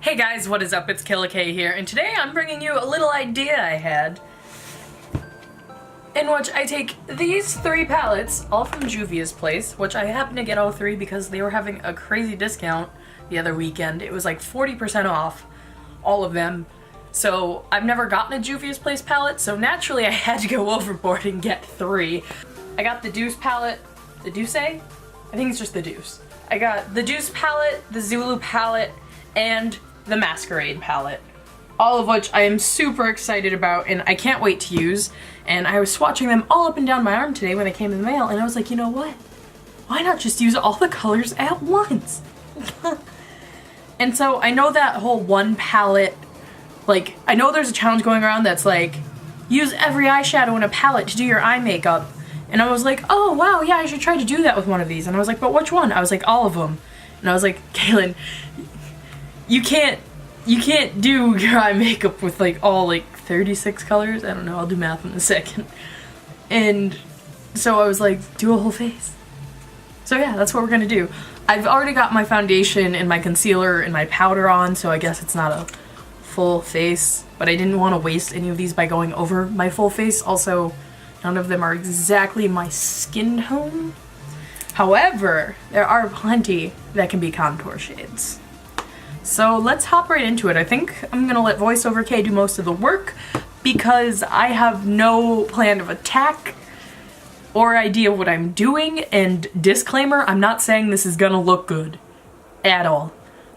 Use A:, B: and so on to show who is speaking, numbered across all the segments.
A: Hey guys, what is up? It's K here, and today I'm bringing you a little idea I had in which I take these three palettes, all from Juvia's place, which I happened to get all three because they were having a crazy discount the other weekend. It was like 40% off, all of them. So I've never gotten a Juvia's place palette, so naturally I had to go overboard and get three. I got the Douce palette, the Douce? I think it's just the Douce. I got the Douce palette, the Zulu palette, and the Masquerade palette. All of which I am super excited about and I can't wait to use. And I was swatching them all up and down my arm today when they came in the mail and I was like, you know what? Why not just use all the colors at once? And so I know that whole one palette, like, I know there's a challenge going around that's like, use every eyeshadow in a palette to do your eye makeup. And I was like, oh wow, yeah, I should try to do that with one of these. And I was like, but which one? I was like, all of them. And I was like, Kaylin, you can't do your eye makeup with like all like 36 colors. I don't know, I'll do math in a second. And so I was like, do a whole face. So yeah, that's what we're gonna do. I've already got my foundation and my concealer and my powder on, so I guess it's not a full face, but I didn't want to waste any of these by going over my full face. Also, none of them are exactly my skin tone. However, there are plenty that can be contour shades. So let's hop right into it. I think I'm gonna let VoiceOver K do most of the work because I have no plan of attack or idea what I'm doing, and disclaimer, I'm not saying this is gonna look good at all.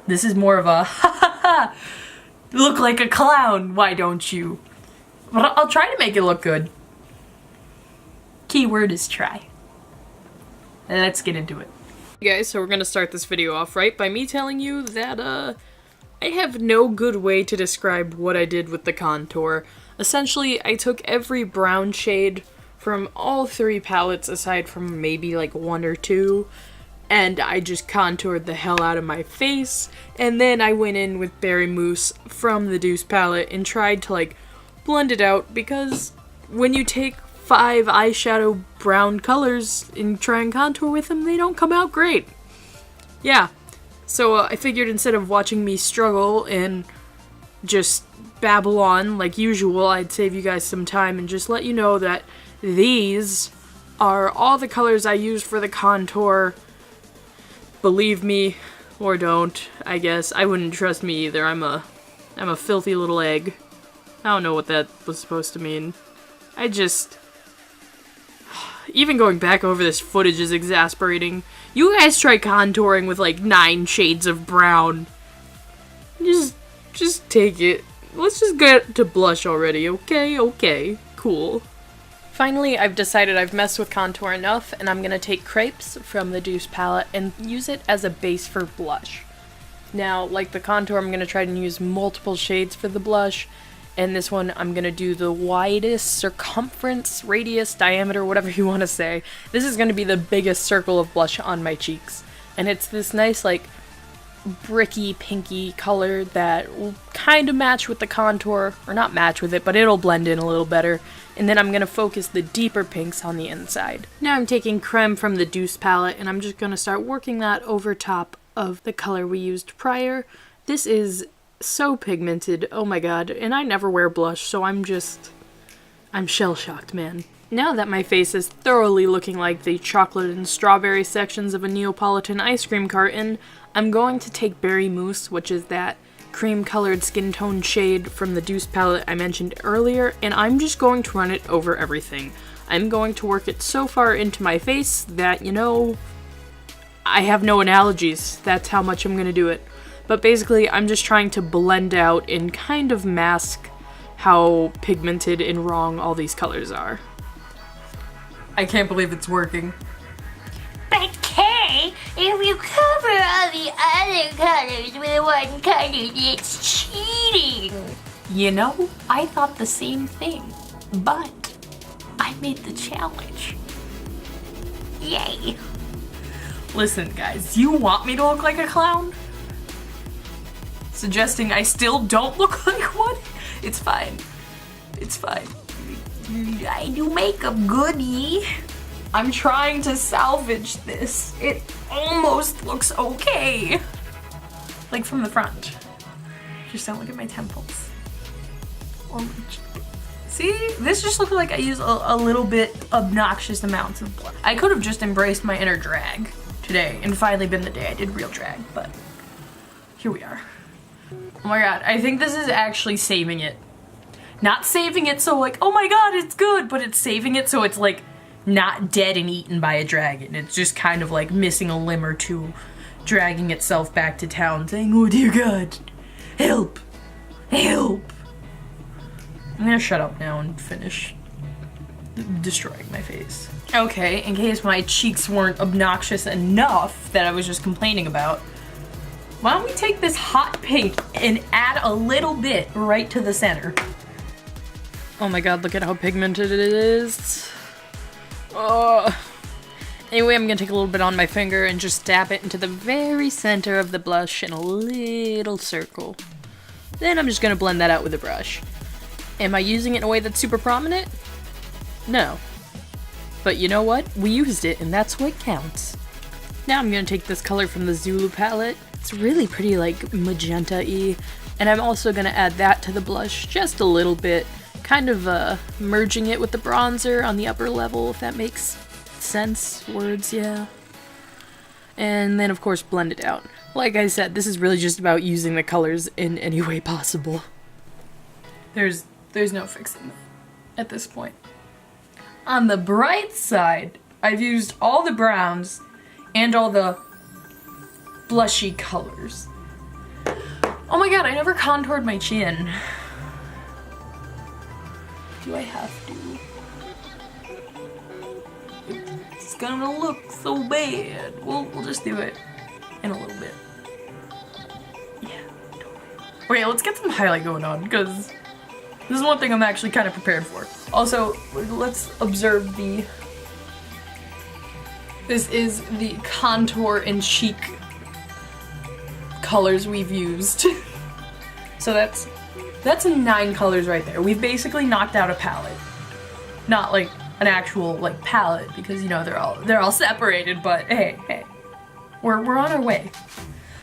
A: This is more of a ha ha ha, look like a clown, why don't you? But I'll try to make it look good. Keyword is try. Let's get into it. Hey guys, so we're gonna start this video off right by me telling you that I have no good way to describe what I did with the contour. Essentially, I took every brown shade from all three palettes aside from maybe like one or two, and I just contoured the hell out of my face, and then I went in with Berry Mousse from the Douce palette and tried to like blend it out, because when you take 5 eyeshadow brown colors and try and contour with them, they don't come out great. Yeah, so I figured instead of watching me struggle and just babble on like usual, I'd save you guys some time and just let you know that these are all the colors I used for the contour. Believe me, or don't, I guess. I wouldn't trust me either. I'm a filthy little egg. I don't know what that was supposed to mean. Even going back over this footage is exasperating. You guys try contouring with like 9 shades of brown. Just take it. Let's just get to blush already, okay? Okay, cool. Finally, I've decided I've messed with contour enough, and I'm gonna take Crepes from the Douce palette and use it as a base for blush. Now, like the contour, I'm gonna try to use multiple shades for the blush, and this one I'm gonna do the widest circumference, radius, diameter, whatever you want to say. This is gonna be the biggest circle of blush on my cheeks, and it's this nice like bricky pinky color that will kind of match with the contour, or not match with it, but it'll blend in a little better. And then I'm gonna focus the deeper pinks on the inside. Now I'm taking Creme from the Douce palette and I'm just gonna start working that over top of the color we used prior. This is so pigmented, oh my god, and I never wear blush, so I'm shell-shocked, man. Now that my face is thoroughly looking like the chocolate and strawberry sections of a Neapolitan ice cream carton, I'm going to take Berry Mousse, which is that cream-colored skin tone shade from the Douce palette I mentioned earlier, and I'm just going to run it over everything. I'm going to work it so far into my face that, you know, I have no analogies. That's how much I'm going to do it. But basically, I'm just trying to blend out and kind of mask how pigmented and wrong all these colors are. I can't believe it's working.
B: But Kay, if you cover all the other colors with one color, it's cheating.
A: You know, I thought the same thing, but I made the challenge.
B: Yay.
A: Listen, guys, you want me to look like a clown? Suggesting I still don't look like one? It's fine. It's fine.
B: I do makeup goodie.
A: I'm trying to salvage this. It almost looks okay. Like from the front. Just don't look at my temples. Or my cheek. See, this just looked like I used a little bit obnoxious amounts of blood. I could have just embraced my inner drag today and finally been the day I did real drag, but here we are. Oh my god, I think this is actually saving it. Not saving it so like, oh my god, it's good, but it's saving it so it's like not dead and eaten by a dragon. It's just kind of like missing a limb or two, dragging itself back to town saying, oh dear god, help, help. I'm gonna shut up now and finish destroying my face. Okay, in case my cheeks weren't obnoxious enough that I was just complaining about, why don't we take this hot pink and add a little bit right to the center. Oh my god, look at how pigmented it is. Oh. Anyway, I'm gonna take a little bit on my finger and just dab it into the very center of the blush in a little circle. Then I'm just gonna blend that out with a brush. Am I using it in a way that's super prominent? No. But you know what? We used it, and that's what counts. Now I'm gonna take this color from the Zulu palette. It's really pretty, like, magenta-y. And I'm also gonna add that to the blush just a little bit. Kind of, merging it with the bronzer on the upper level, if that makes sense. Words, yeah. And then, of course, blend it out. Like I said, this is really just about using the colors in any way possible. There's no fixing that at this point. On the bright side, I've used all the browns and all the blushy colors. Oh my god, I never contoured my chin. Do I have to? It's gonna look so bad. We'll just do it in a little bit. Yeah, totally. Okay, let's get some highlight going on, because this is one thing I'm actually kind of prepared for. Also, let's observe this is the contour and cheek colors we've used. So that's 9 colors right there. We've basically knocked out a palette. Not like an actual like palette, because you know they're all separated, but hey. We're on our way.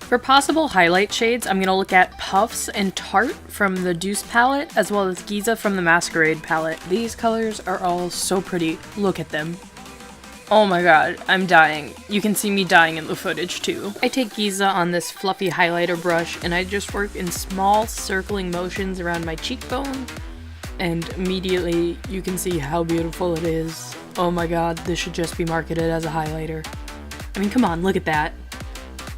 A: For possible highlight shades, I'm gonna look at Puffs and Tarte from the Douce palette, as well as Giza from the Masquerade palette. These colors are all so pretty. Look at them. Oh my god, I'm dying. You can see me dying in the footage too. I take Giza on this fluffy highlighter brush and I just work in small circling motions around my cheekbone, and immediately you can see how beautiful it is. Oh my god, this should just be marketed as a highlighter. I mean, come on, look at that.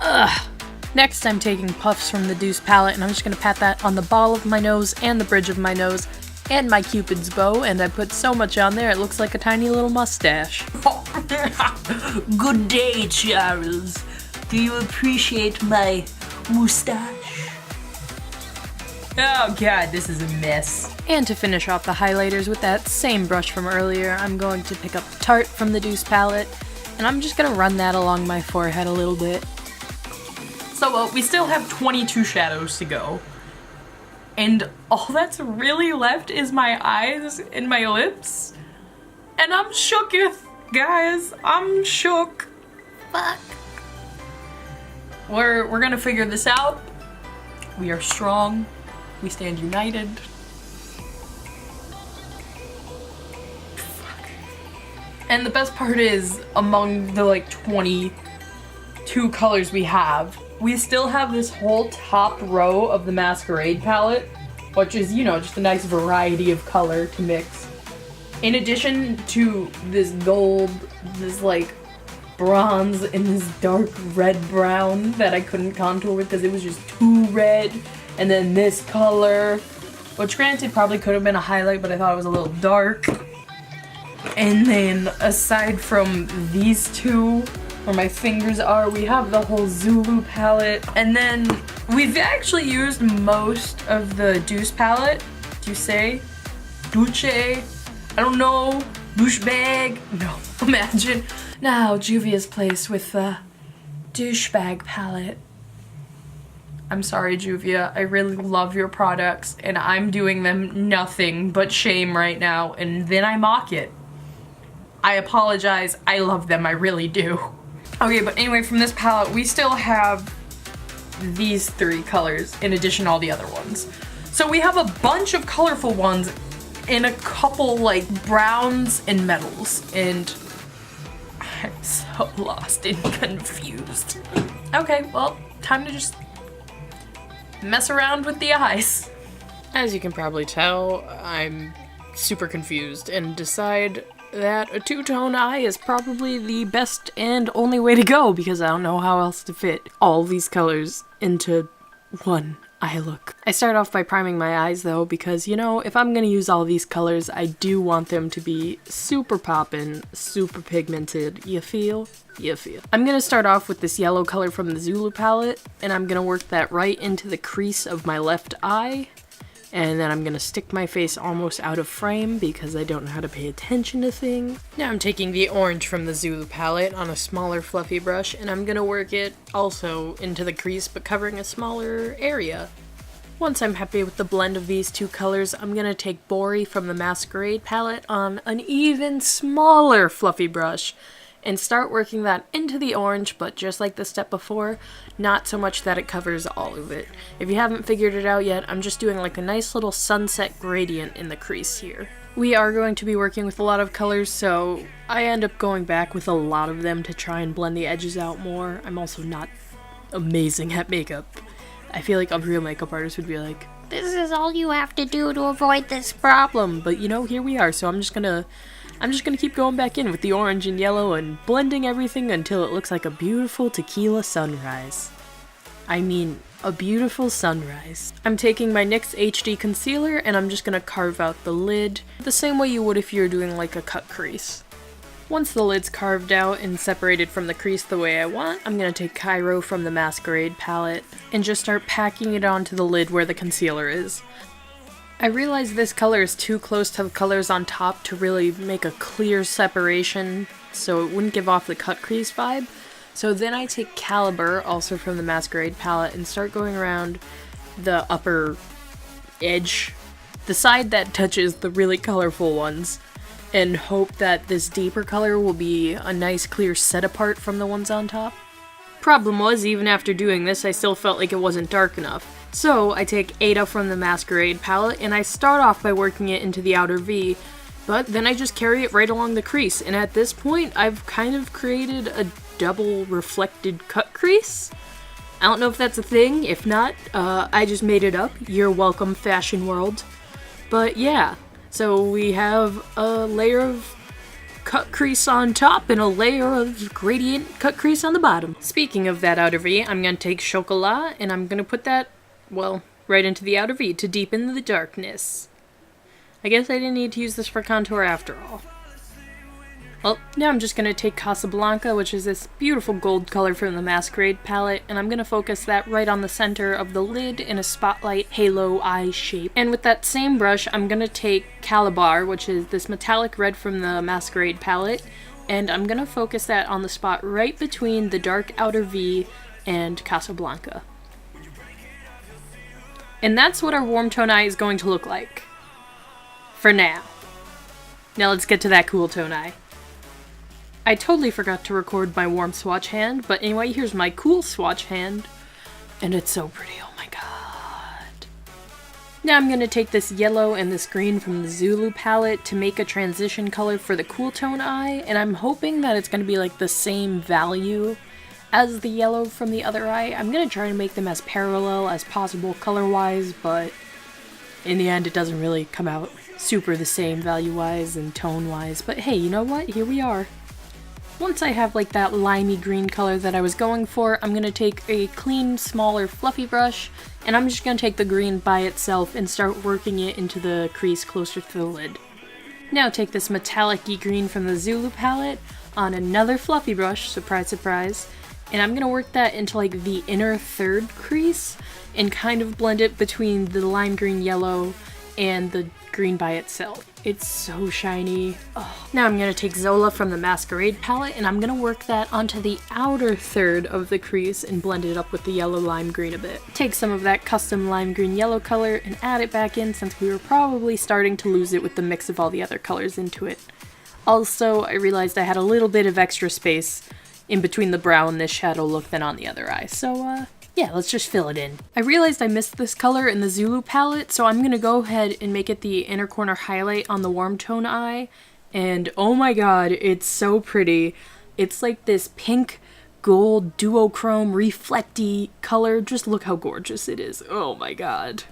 A: Ugh. Next, I'm taking Puffs from the Douce palette, and I'm just gonna pat that on the ball of my nose and the bridge of my nose and my Cupid's bow, and I put so much on there it looks like a tiny little mustache.
B: Good day, Charles. Do you appreciate my mustache?
A: Oh god, this is a mess. And to finish off the highlighters with that same brush from earlier, I'm going to pick up Tarte from the Douce palette, and I'm just gonna run that along my forehead a little bit. So we still have 22 shadows to go. And all that's really left is my eyes and my lips. And I'm shooketh, guys. I'm shook.
B: Fuck.
A: We're gonna figure this out. We are strong. We stand united. Fuck. And the best part is, among the like 22 colors we have, we still have this whole top row of the Masquerade palette, which is, you know, just a nice variety of color to mix. In addition to this gold, this like bronze, and this dark red brown that I couldn't contour with because it was just too red, and then this color, which granted probably could have been a highlight, but I thought it was a little dark. And then aside from these two, where my fingers are, we have the whole Zulu palette. And then we've actually used most of the Douce palette. Douce? I don't know. Douchebag? No, imagine. Now, Juvia's place with the douchebag palette. I'm sorry, Juvia. I really love your products, and I'm doing them nothing but shame right now, and then I mock it. I apologize. I love them. I really do. Okay, but anyway, from this palette, we still have these 3 colors in addition to all the other ones. So we have a bunch of colorful ones and a couple like browns and metals, and I'm so lost and confused. Okay, well, time to just mess around with the eyes. As you can probably tell, I'm super confused and decide that a 2-tone eye is probably the best and only way to go, because I don't know how else to fit all these colors into one eye look. I start off by priming my eyes though, because you know, if I'm gonna use all these colors, I do want them to be super poppin', super pigmented. You feel? You feel. I'm gonna start off with this yellow color from the Zulu palette, and I'm gonna work that right into the crease of my left eye. And then I'm gonna stick my face almost out of frame because I don't know how to pay attention to things. Now I'm taking the orange from the Zulu palette on a smaller fluffy brush, and I'm gonna work it also into the crease but covering a smaller area. Once I'm happy with the blend of these 2 colors, I'm gonna take Bori from the Masquerade palette on an even smaller fluffy brush and start working that into the orange, but just like the step before, not so much that it covers all of it. If you haven't figured it out yet, I'm just doing like a nice little sunset gradient in the crease here. We are going to be working with a lot of colors, so I end up going back with a lot of them to try and blend the edges out more. I'm also not amazing at makeup. I feel like a real makeup artist would be like,
B: This is all you have to do to avoid this problem.
A: but you know, here we are, so I'm just gonna keep going back in with the orange and yellow and blending everything until it looks like a beautiful tequila sunrise. I mean, a beautiful sunrise. I'm taking my NYX HD concealer and I'm just gonna carve out the lid the same way you would if you were doing like a cut crease. Once the lid's carved out and separated from the crease the way I want, I'm gonna take Cairo from the Masquerade palette and just start packing it onto the lid where the concealer is. I realize this color is too close to the colors on top to really make a clear separation, so it wouldn't give off the cut crease vibe. So then I take Caliber, also from the Masquerade palette, and start going around the upper edge, the side that touches the really colorful ones, and hope that this deeper color will be a nice clear set apart from the ones on top. Problem was, even after doing this, I still felt like it wasn't dark enough. So I take Ada from the Masquerade palette and I start off by working it into the outer V, but then I just carry it right along the crease, and at this point I've kind of created a double reflected cut crease. I don't know if that's a thing. If not, I just made it up. You're welcome, fashion world. But yeah, so we have a layer of cut crease on top and a layer of gradient cut crease on the bottom. Speaking of that outer V, I'm gonna take Chocolat and I'm gonna put that, well, right into the outer V to deepen the darkness. I guess I didn't need to use this for contour after all. Well, now I'm just going to take Casablanca, which is this beautiful gold color from the Masquerade palette, and I'm going to focus that right on the center of the lid in a spotlight halo eye shape. And with that same brush, I'm going to take Calabar, which is this metallic red from the Masquerade palette, and I'm going to focus that on the spot right between the dark outer V and Casablanca. And that's what our warm tone eye is going to look like. For now. Now let's get to that cool tone eye. I totally forgot to record my warm swatch hand, but anyway, here's my cool swatch hand. And it's so pretty, oh my god. Now I'm going to take this yellow and this green from the Zulu palette to make a transition color for the cool tone eye, and I'm hoping that it's going to be like the same value as the yellow from the other eye. I'm going to try to make them as parallel as possible color-wise, but in the end it doesn't really come out super the same value-wise and tone-wise. But hey, you know what? Here we are. Once I have like that limey green color that I was going for, I'm going to take a clean, smaller, fluffy brush, and I'm just going to take the green by itself and start working it into the crease closer to the lid. Now take this metallic-y green from the Zulu palette on another fluffy brush, surprise surprise, and I'm going to work that into like the inner third crease and kind of blend it between the lime green yellow and the green by itself. It's so shiny. Oh. Now I'm going to take Zola from the Masquerade palette and I'm going to work that onto the outer third of the crease and blend it up with the yellow lime green a bit. Take some of that custom lime green yellow color and add it back in, since we were probably starting to lose it with the mix of all the other colors into it. Also, I realized I had a little bit of extra space in between the brow and this shadow look than on the other eye, so Yeah, let's just fill it in. I realized I missed this color in the Zulu palette, so I'm gonna go ahead and make it the inner corner highlight on the warm tone eye. And oh my god, it's so pretty. It's like this pink gold duochrome reflecty color. Just look how gorgeous it is. Oh my god.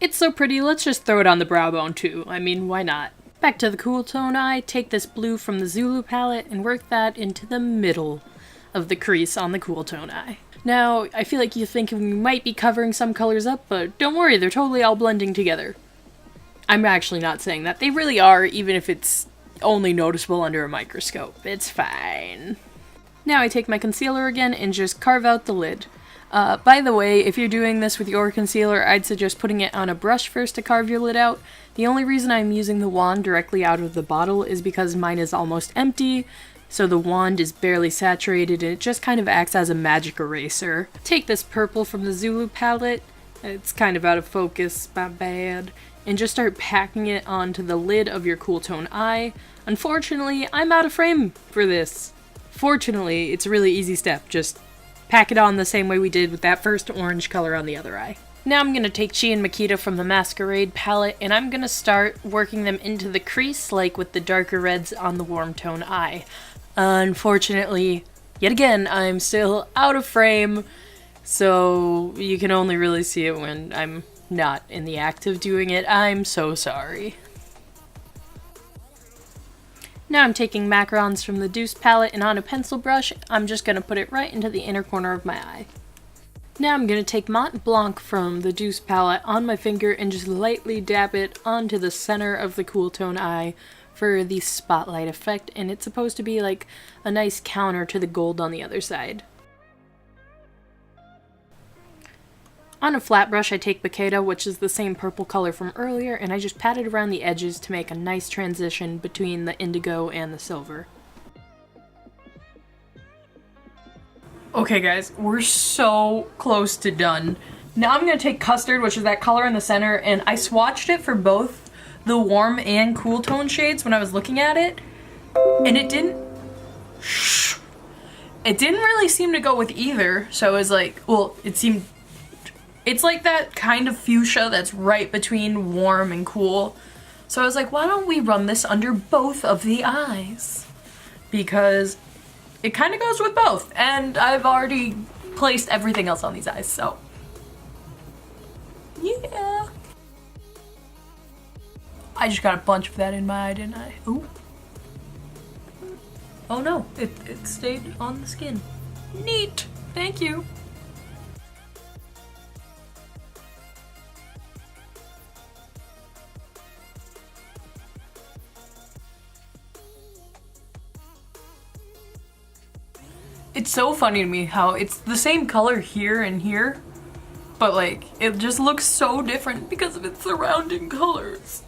A: It's so pretty, let's just throw it on the brow bone too. I mean, why not? Back to the cool tone eye, take this blue from the Zulu palette and work that into the middle of the crease on the cool tone eye. Now, I feel like you think we might be covering some colors up, but don't worry, they're totally all blending together. I'm actually not saying that. They really are, even if it's only noticeable under a microscope. It's fine. Now I take my concealer again and just carve out the lid. By the way, if you're doing this with your concealer, I'd suggest putting it on a brush first to carve your lid out. The only reason I'm using the wand directly out of the bottle is because mine is almost empty, so the wand is barely saturated and it just kind of acts as a magic eraser. Take this purple from the Zulu palette, it's kind of out of focus, my bad, and just start packing it onto the lid of your cool tone eye. Unfortunately, I'm out of frame for this. Fortunately, it's a really easy step, just pack it on the same way we did with that first orange color on the other eye. Now I'm going to take Chi and Makita from the Masquerade palette and I'm going to start working them into the crease like with the darker reds on the warm tone eye. Unfortunately, yet again, I'm still out of frame, so you can only really see it when I'm not in the act of doing it. I'm so sorry. Now I'm taking macarons from the Douce palette and on a pencil brush, I'm just going to put it right into the inner corner of my eye. Now I'm going to take Mont Blanc from the Douce palette on my finger and just lightly dab it onto the center of the cool tone eye for the spotlight effect, and it's supposed to be like a nice counter to the gold on the other side. On a flat brush I take Meikei, which is the same purple color from earlier, and I just pat it around the edges to make a nice transition between the indigo and the silver. Okay guys, we're so close to done. Now I'm going to take Custard, which is that color in the center, and I swatched it for both the warm and cool tone shades when I was looking at it, and it didn't really seem to go with either, so I was like, well, it's like that kind of fuchsia that's right between warm and cool. So I was like, why don't we run this under both of the eyes? Because it kind of goes with both, and I've already placed everything else on these eyes, so yeah. I just got a bunch of that in my eye, didn't I? Ooh. Oh no, it stayed on the skin. Neat. Thank you. It's so funny to me how it's the same color here and here, but like, it just looks so different because of its surrounding colors.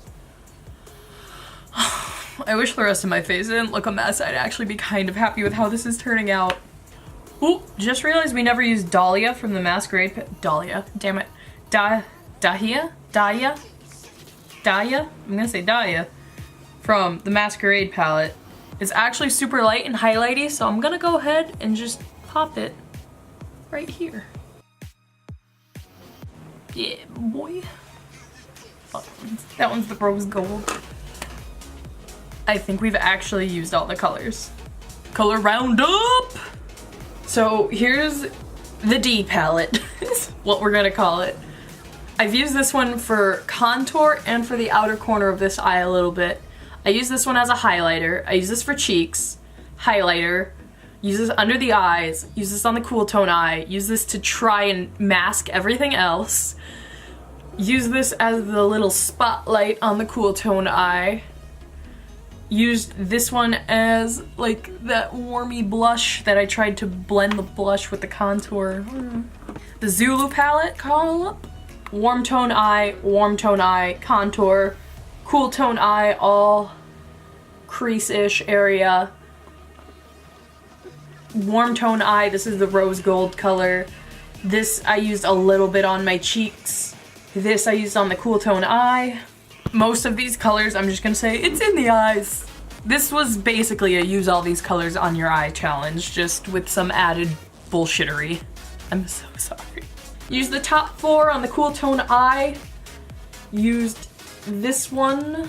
A: I wish the rest of my face didn't look a mess. I'd actually be kind of happy with how this is turning out. Ooh, just realized we never used Dahlia from the Masquerade Dahlia, damn it. Dahlia? I'm gonna say Dahlia from the Masquerade palette. It's actually super light and highlighty, so I'm gonna go ahead and just pop it right here. Yeah, boy. Oh, that one's the rose gold. I think we've actually used all the colors. Color roundup! So here's the D palette, is what we're gonna call it. I've used this one for contour and for the outer corner of this eye a little bit. I use this one as a highlighter. I use this for cheeks, highlighter, use this under the eyes, use this on the cool tone eye, use this to try and mask everything else, use this as the little spotlight on the cool tone eye, used this one as like that warmy blush that I tried to blend the blush with the contour. The Zulu palette, call up, warm tone eye, contour, cool tone eye, all crease-ish area. Warm tone eye, this is the rose gold color. This I used a little bit on my cheeks. This I used on the cool tone eye. Most of these colors, I'm just gonna say, it's in the eyes. This was basically a use all these colors on your eye challenge, just with some added bullshittery. I'm so sorry. Used the top 4 on the Cool Tone Eye. Used this one.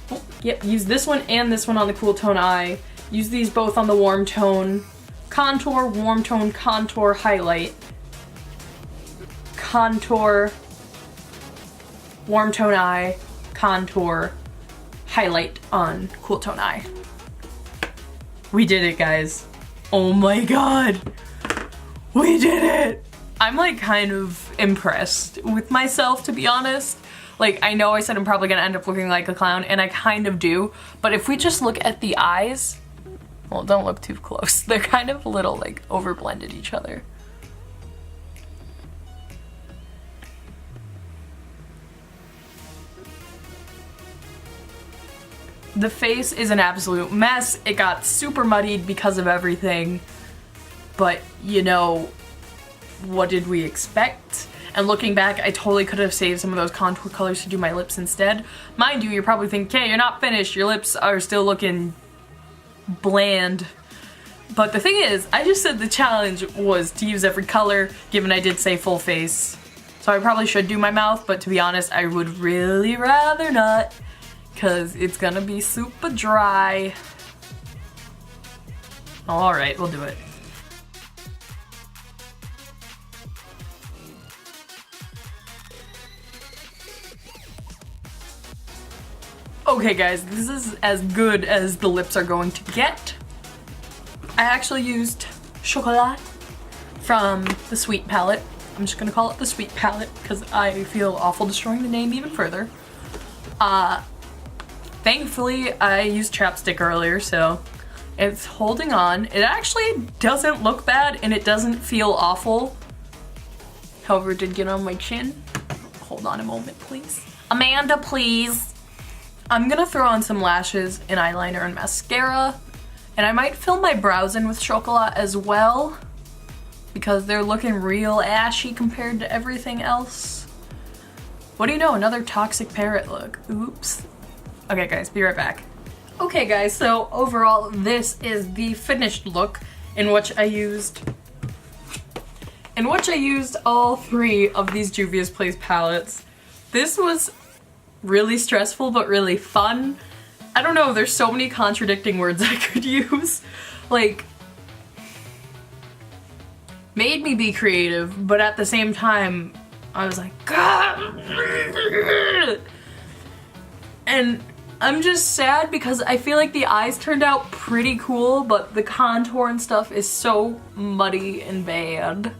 A: Oh, yep, used this one and this one on the Cool Tone Eye. Used these both on the Warm Tone. Contour, Warm Tone, Contour, Highlight. Contour, Warm Tone Eye, Contour, Highlight on Cool Tone Eye. We did it, guys. Oh my god. We did it! I'm like kind of impressed with myself, to be honest. Like, I know I said I'm probably gonna end up looking like a clown, and I kind of do, but if we just look at the eyes, well, don't look too close. They're kind of a little like over blended each other. The face is an absolute mess. It got super muddied because of everything. But, you know, what did we expect? And looking back, I totally could have saved some of those contour colors to do my lips instead. Mind you, you're probably thinking, okay, you're not finished. Your lips are still looking bland. But the thing is, I just said the challenge was to use every color, given I did say full face. So I probably should do my mouth, but to be honest, I would really rather not. Because it's gonna be super dry. Alright, we'll do it. Okay guys, this is as good as the lips are going to get. I actually used Chocolat from the Sweet palette. I'm just gonna call it the Sweet palette because I feel awful destroying the name even further. Thankfully, I used chapstick earlier, so it's holding on. It actually doesn't look bad, and it doesn't feel awful. However, it did get on my chin. Hold on a moment, please. Amanda, please. I'm gonna throw on some lashes and eyeliner and mascara, and I might fill my brows in with Chocolat as well, because they're looking real ashy compared to everything else. What do you know? Another toxic parrot look. Oops. Okay guys, be right back. Okay guys, so overall this is the finished look in which I used all 3 of these Juvias Place palettes. This was really stressful but really fun. I don't know, there's so many contradicting words I could use. Like, made me be creative, but at the same time I was like, God! And I'm just sad because I feel like the eyes turned out pretty cool, but the contour and stuff is so muddy and bad.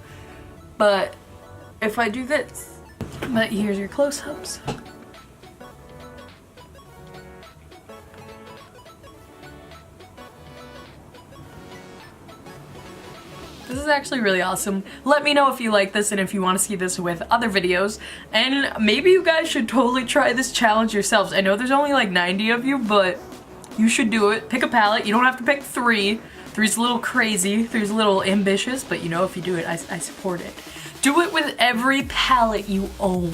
A: But if I do this, but here's your close-ups. This is actually really awesome. Let me know if you like this and if you want to see this with other videos. And maybe you guys should totally try this challenge yourselves. I know there's only like 90 of you, but you should do it. Pick a palette. You don't have to pick 3. 3's a little crazy. 3's a little ambitious, but you know, if you do it, I support it. Do it with every palette you own.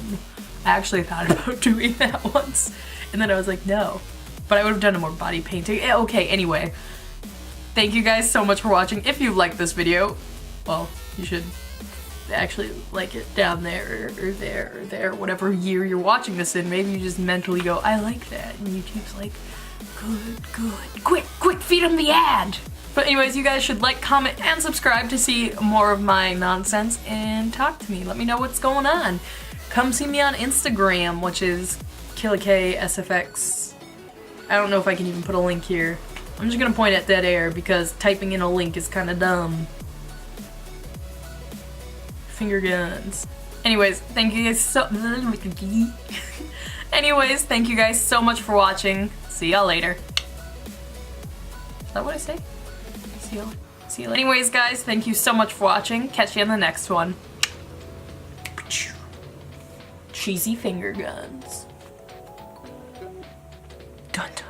A: I actually thought about doing that once, and then I was like, no. But I would have done a more body painting. Okay, anyway. Thank you guys so much for watching. If you liked this video, well, you should actually like it down there or there or there, whatever year you're watching this in. Maybe you just mentally go, I like that, and YouTube's like, good. Quick, feed them the ad! But anyways, you guys should like, comment, and subscribe to see more of my nonsense and talk to me. Let me know what's going on. Come see me on Instagram, which is KilliKSFX. I don't know if I can even put a link here. I'm just gonna point at dead air because typing in a link is kind of dumb. Finger guns. Anyways, thank you guys so Anyways, thank you guys so much for watching. See y'all later. Is that what I say? See y'all later. Anyways, guys, thank you so much for watching. Catch you in the next one. Cheesy finger guns. Dun dun.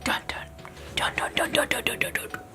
A: Dun dun. Dun dun dun dun dun dun dun dun.